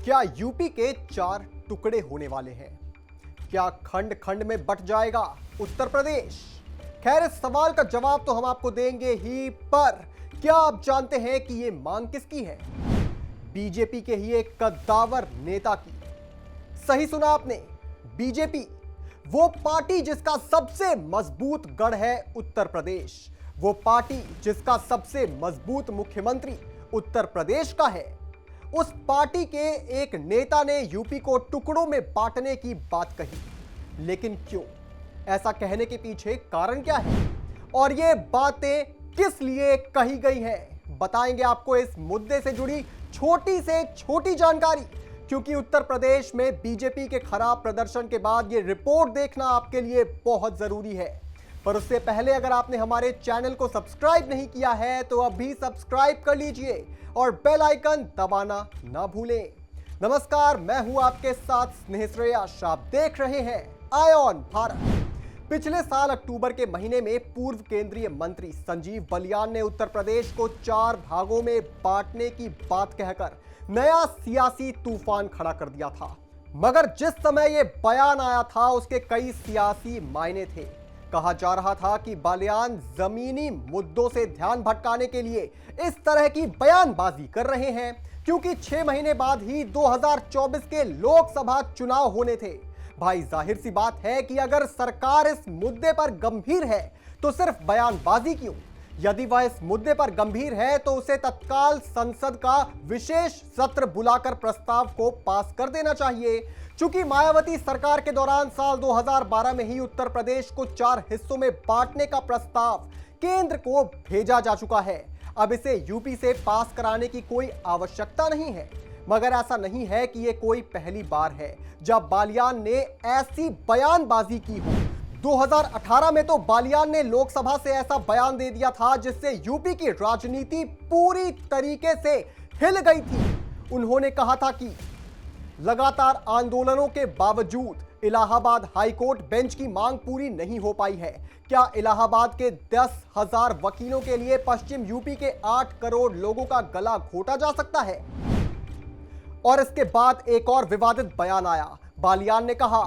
क्या यूपी के 4 टुकड़े होने वाले हैं? क्या खंड खंड में बंट जाएगा उत्तर प्रदेश? खैर, इस सवाल का जवाब तो हम आपको देंगे ही, पर क्या आप जानते हैं कि यह मांग किसकी है? बीजेपी के ही एक कद्दावर नेता की। सही सुना आपने, बीजेपी, वो पार्टी जिसका सबसे मजबूत गढ़ है उत्तर प्रदेश, वो पार्टी जिसका सबसे मजबूत मुख्यमंत्री उत्तर प्रदेश का है। उस पार्टी के एक नेता ने यूपी को टुकड़ों में बांटने की बात कही, लेकिन क्यों? ऐसा कहने के पीछे कारण क्या है और ये बातें किस लिए कही गई हैं? बताएंगे आपको इस मुद्दे से जुड़ी छोटी से छोटी जानकारी, क्योंकि उत्तर प्रदेश में बीजेपी के खराब प्रदर्शन के बाद ये रिपोर्ट देखना आपके लिए बहुत जरूरी है। पर उससे पहले अगर आपने हमारे चैनल को सब्सक्राइब नहीं किया है तो अभी सब्सक्राइब कर लीजिए और बेल आइकन दबाना ना भूलें। नमस्कार, मैं हूं आपके साथ स्नेहश्रेयस। आप देख रहे हैं आई ऑन भारत। पिछले साल अक्टूबर के महीने में पूर्व केंद्रीय मंत्री संजीव बलियान ने उत्तर प्रदेश को 4 भागों में बांटने की बात कहकर नया सियासी तूफान खड़ा कर दिया था। मगर जिस समय यह बयान आया था उसके कई सियासी मायने थे। कहा जा रहा था कि बलियान जमीनी मुद्दों से ध्यान भटकाने के लिए इस तरह की बयानबाजी कर रहे हैं क्योंकि 6 महीने बाद ही 2024 के लोकसभा चुनाव होने थे। भाई, जाहिर सी बात है कि अगर सरकार इस मुद्दे पर गंभीर है तो सिर्फ बयानबाजी क्यों? यदि वह इस मुद्दे पर गंभीर है तो उसे तत्काल संसद का विशेष सत्र बुलाकर प्रस्ताव को पास कर देना चाहिए। चूंकि मायावती सरकार के दौरान साल 2012 में ही उत्तर प्रदेश को 4 हिस्सों में बांटने का प्रस्ताव केंद्र को भेजा जा चुका है। अब इसे यूपी से पास कराने की कोई आवश्यकता नहीं है। मगर ऐसा नहीं है कि यह कोई पहली बार है जब बालियान ने ऐसी बयानबाजी की हो। 2018 में तो बालियान ने लोकसभा से ऐसा बयान दे दिया था जिससे यूपी की राजनीति पूरी तरीके से हिल गई थी। उन्होंने कहा था कि लगातार आंदोलनों के बावजूद इलाहाबाद हाईकोर्ट बेंच की मांग पूरी नहीं हो पाई है। क्या इलाहाबाद के 10,000 वकीलों के लिए पश्चिम यूपी के 8 करोड़ लोगों का गला घोटा जा सकता है? और इसके बाद एक और विवादित बयान आया। बालियान ने कहा,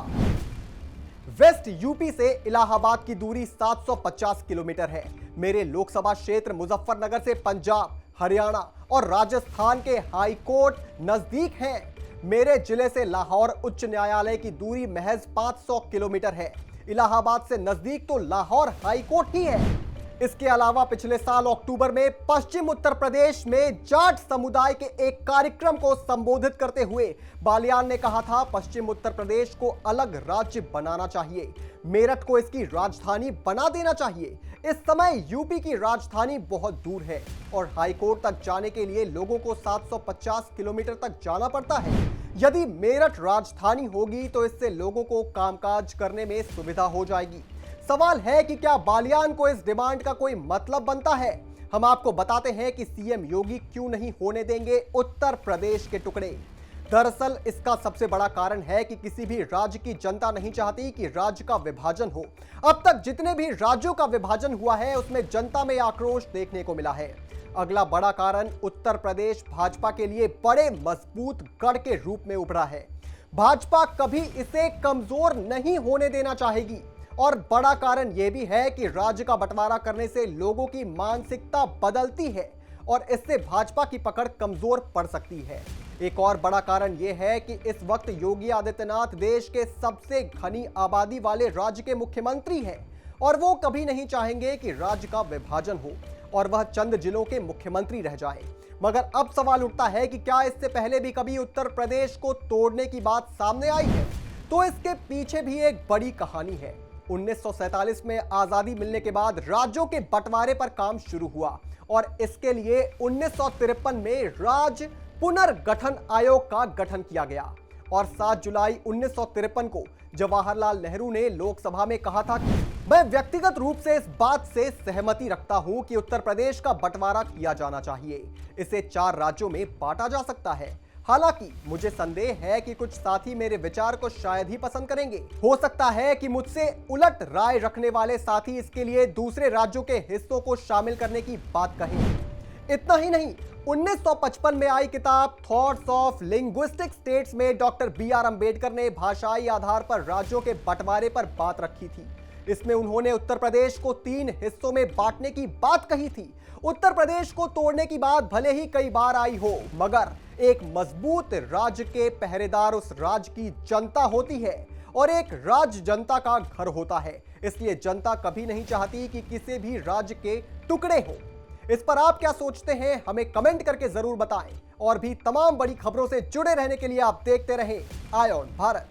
वेस्ट यूपी से इलाहाबाद की दूरी 750 किलोमीटर है। मेरे लोकसभा क्षेत्र मुजफ्फरनगर से पंजाब, हरियाणा और राजस्थान के हाईकोर्ट नजदीक हैं। मेरे जिले से लाहौर उच्च न्यायालय की दूरी महज 500 किलोमीटर है। इलाहाबाद से नजदीक तो लाहौर हाईकोर्ट ही है। इसके अलावा पिछले साल अक्टूबर में पश्चिम उत्तर प्रदेश में जाट समुदाय के एक कार्यक्रम को संबोधित करते हुए बालियान ने कहा था, पश्चिम उत्तर प्रदेश को अलग राज्य बनाना चाहिए, मेरठ को इसकी राजधानी बना देना चाहिए। इस समय यूपी की राजधानी बहुत दूर है और हाईकोर्ट तक जाने के लिए लोगों को 750 किलोमीटर तक जाना पड़ता है। यदि मेरठ राजधानी होगी तो इससे लोगों को कामकाज करने में सुविधा हो जाएगी। सवाल है कि क्या बालियान को इस डिमांड का कोई मतलब बनता है? हम आपको बताते हैं कि सीएम योगी क्यों नहीं होने देंगे उत्तर प्रदेश के टुकड़े। दरअसल इसका सबसे बड़ा कारण है कि किसी भी राज्य की जनता नहीं चाहती कि राज्य का विभाजन हो। अब तक जितने भी राज्यों का विभाजन हुआ है उसमें जनता में आक्रोश देखने को मिला है। अगला बड़ा कारण उत्तर प्रदेश भाजपा के लिए बड़े मजबूत गढ़ के रूप में उभरा है। भाजपा कभी इसे कमजोर नहीं होने देना चाहेगी। और बड़ा कारण यह भी है कि राज्य का बंटवारा करने से लोगों की मानसिकता बदलती है और इससे भाजपा की पकड़ कमजोर पड़ सकती है। एक और बड़ा कारण यह है कि इस वक्त योगी आदित्यनाथ देश के सबसे घनी आबादी वाले राज्य के मुख्यमंत्री हैं और वो कभी नहीं चाहेंगे कि राज्य का विभाजन हो और वह चंद जिलों के मुख्यमंत्री रह जाए। मगर अब सवाल उठता है कि क्या इससे पहले भी कभी उत्तर प्रदेश को तोड़ने की बात सामने आई है? तो इसके पीछे भी एक बड़ी कहानी है। 1947 में आजादी मिलने के बाद राज्यों के बंटवारे पर काम शुरू हुआ और इसके लिए 1953 में राज्य पुनर्गठन आयोग का गठन किया गया और 7 जुलाई 1953 को जवाहरलाल नेहरू ने लोकसभा में कहा था कि मैं व्यक्तिगत रूप से इस बात से सहमति रखता हूं कि उत्तर प्रदेश का बंटवारा किया जाना चाहिए। इसे 4 राज्यों में बांटा जा सकता है। हालांकि मुझे संदेह है कि कुछ साथी मेरे विचार को शायद ही पसंद करेंगे। हो सकता है कि मुझसे उलट राय रखने वाले साथी इसके लिए दूसरे राज्यों के हिस्सों को शामिल करने की बात कहें। इतना ही नहीं, 1955 में आई किताब थॉट्स ऑफ लिंग्विस्टिक स्टेट्स में डॉक्टर बी.आर. अंबेडकर ने भाषाई आधार पर राज्यों के बंटवारे पर बात रखी थी। इसमें उन्होंने उत्तर प्रदेश को 3 हिस्सों में बांटने की बात कही थी। उत्तर प्रदेश को तोड़ने की बात भले ही कई बार आई हो, मगर एक मजबूत राज्य के पहरेदार उस राज्य की जनता होती है और एक राज्य जनता का घर होता है। इसलिए जनता कभी नहीं चाहती कि किसी भी राज्य के टुकड़े हो। इस पर आप क्या सोचते हैं, हमें कमेंट करके जरूर बताएं। और भी तमाम बड़ी खबरों से जुड़े रहने के लिए आप देखते रहें आय ऑन भारत।